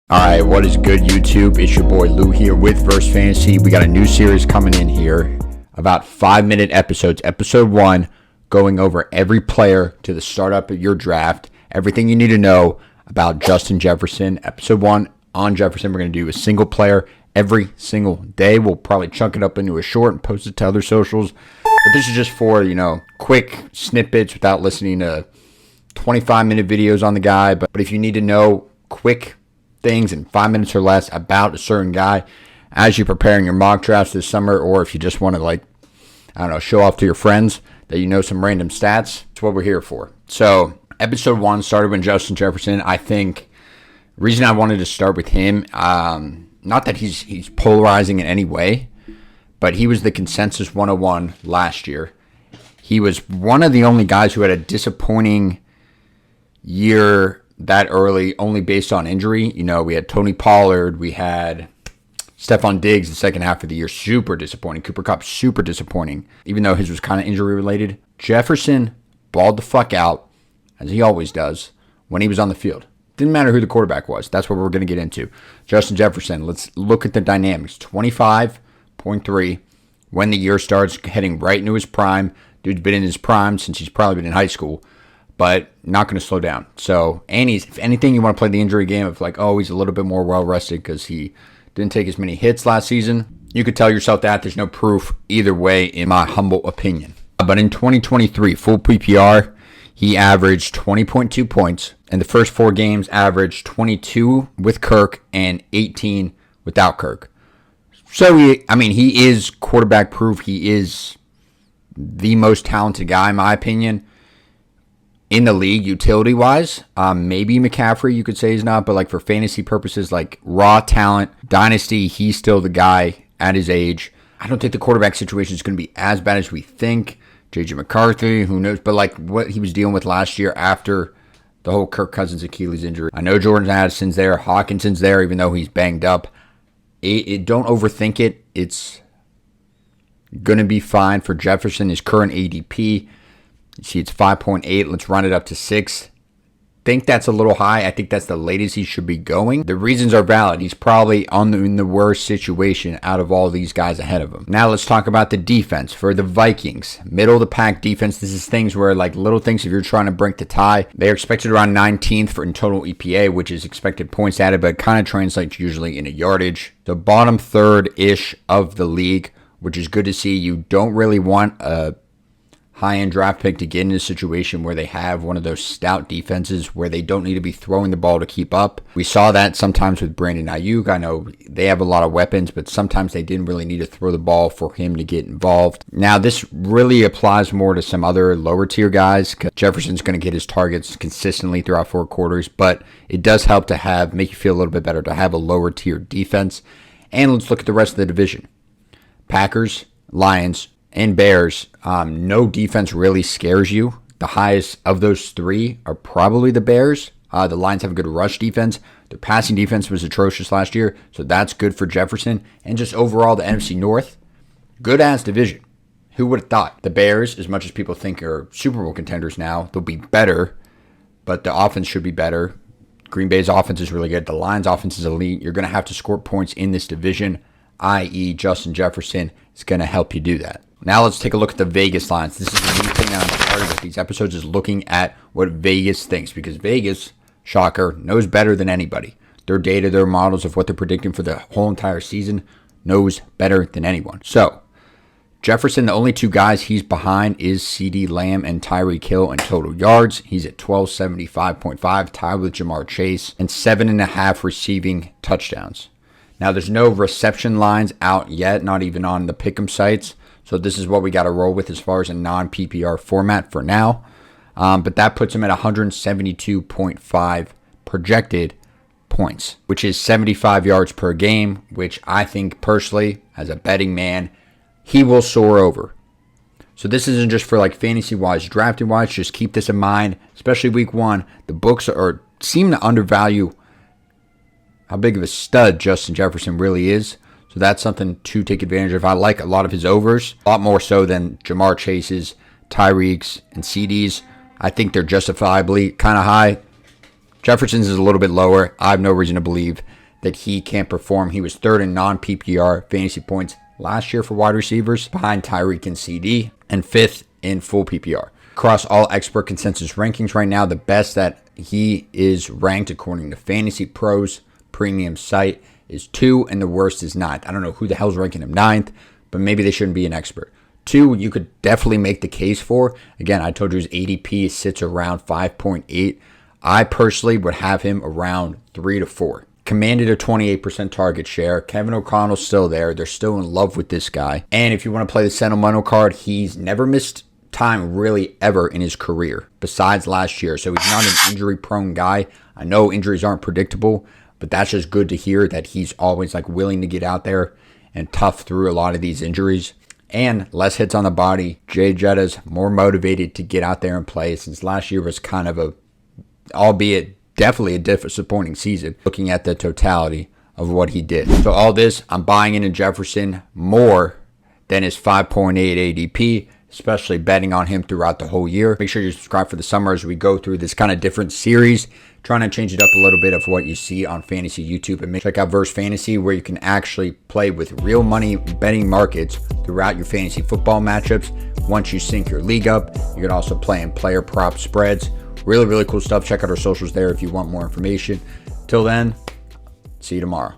Alright, what is good, YouTube? It's your boy Lou here with Verse Fantasy. We got a new series coming in here, about 5-minute episodes. Episode 1, going over every player to the startup of your draft, everything you need to know about Justin Jefferson. Episode 1 on Jefferson, we're going to do a single player every single day. We'll probably chunk it up into a short and post it to other socials. But this is just for, quick snippets without listening to 25-minute videos on the guy. But if you need to know quick things in 5 minutes or less about a certain guy as you're preparing your mock drafts this summer, or if you just want to show off to your friends that you know some random stats, it's what we're here for. So episode 1 started when Justin Jefferson. I think the reason I wanted to start with him, not that he's polarizing in any way, but he was the consensus 101 last year. He was one of the only guys who had a disappointing year that early, only based on injury. We had Tony Pollard, we had Stephon Diggs the second half of the year, super disappointing. Cooper Kupp, super disappointing, even though his was kind of injury related. Jefferson balled the fuck out, as he always does, when he was on the field. Didn't matter who the quarterback was. That's what we're going to get into. Justin Jefferson, let's look at the dynamics. 25.3 when the year starts, heading right into his prime. Dude's been in his prime since he's probably been in high school, but not going to slow down. So, and if anything, you want to play the injury game of he's a little bit more well-rested because he didn't take as many hits last season. You could tell yourself that. There's no proof either way, in my humble opinion. But in 2023, full PPR, he averaged 20.2 points. In the first 4 games, averaged 22 with Kirk and 18 without Kirk. So, he is quarterback proof. He is the most talented guy, in my opinion, in the league, utility-wise. Maybe McCaffrey, you could say he's not, but for fantasy purposes, raw talent, dynasty, he's still the guy at his age. I don't think the quarterback situation is going to be as bad as we think. J.J. McCarthy, who knows? But what he was dealing with last year after the whole Kirk Cousins Achilles injury. I know Jordan Addison's there, Hawkinson's there, even though he's banged up. Don't overthink it. It's going to be fine for Jefferson. His current ADP, you see it's 5.8. Let's run it up to 6. Think that's a little high. I think that's the latest he should be going. The reasons are valid. He's probably in the worst situation out of all these guys ahead of him. Now let's talk about the defense for the Vikings. Middle of the pack defense. This is things where little things, if you're trying to break the tie, they're expected around 19th in total EPA, which is expected points added, but it kind of translates usually into yardage. The bottom third-ish of the league, which is good to see. You don't really want a high-end draft pick to get in a situation where they have one of those stout defenses where they don't need to be throwing the ball to keep up. We saw that sometimes with Brandon Ayuk. I know they have a lot of weapons, but sometimes they didn't really need to throw the ball for him to get involved. Now, this really applies more to some other lower-tier guys because Jefferson's going to get his targets consistently throughout 4 quarters, but it does help to make you feel a little bit better to have a lower-tier defense. And let's look at the rest of the division. Packers, Lions, and Bears, no defense really scares you. The highest of those 3 are probably the Bears. The Lions have a good rush defense. Their passing defense was atrocious last year, so that's good for Jefferson. And just overall, the NFC North, good-ass division. Who would have thought? The Bears, as much as people think are Super Bowl contenders now, they'll be better, but the offense should be better. Green Bay's offense is really good. The Lions' offense is elite. You're going to have to score points in this division, i.e. Justin Jefferson is going to help you do that. Now let's take a look at the Vegas lines. This is the new thing that I'm started with these episodes, is looking at what Vegas thinks, because Vegas, shocker, knows better than anybody. Their data, their models of what they're predicting for the whole entire season knows better than anyone. So, Jefferson, the only 2 guys he's behind is CeeDee Lamb and Tyreek Hill in total yards. He's at 1275.5, tied with Jamar Chase, and 7.5 receiving touchdowns. Now, there's no reception lines out yet, not even on the pick'em sites. So this is what we got to roll with as far as a non-PPR format for now. But that puts him at 172.5 projected points, which is 75 yards per game, which I think personally, as a betting man, he will soar over. So this isn't just for fantasy-wise, drafting-wise. Just keep this in mind, especially week 1. The books seem to undervalue how big of a stud Justin Jefferson really is. So that's something to take advantage of. I like a lot of his overs, a lot more so than Jamar Chase's, Tyreek's, and CeeDee's. I think they're justifiably kind of high. Jefferson's is a little bit lower. I have no reason to believe that he can't perform. He was third in non-PPR fantasy points last year for wide receivers, behind Tyreek and CD, and fifth in full PPR. Across all expert consensus rankings right now, the best that he is ranked according to Fantasy Pros premium site is 2, and the worst is 9th. I don't know who the hell's ranking him 9th, but maybe they shouldn't be an expert. 2, you could definitely make the case for. Again, I told you his ADP sits around 5.8. I personally would have him around 3 to 4. Commanded a 28% target share. Kevin O'Connell's still there. They're still in love with this guy. And if you want to play the sentimental card, he's never missed time really ever in his career besides last year. So he's not an injury-prone guy. I know injuries aren't predictable, but that's just good to hear that he's always like willing to get out there and tough through a lot of these injuries. And less hits on the body. Jay Jetta's more motivated to get out there and play since last year was kind of albeit definitely a disappointing season, looking at the totality of what he did. So all this, I'm buying into Jefferson more than his 5.8 ADP, especially betting on him throughout the whole year. Make sure you subscribe for the summer as we go through this kind of different series, trying to change it up a little bit of what you see on Fantasy YouTube. And check out Verse Fantasy, where you can actually play with real money betting markets throughout your fantasy football matchups. Once you sync your league up, you can also play in player prop spreads. Really, really cool stuff. Check out our socials there if you want more information. Till then, see you tomorrow.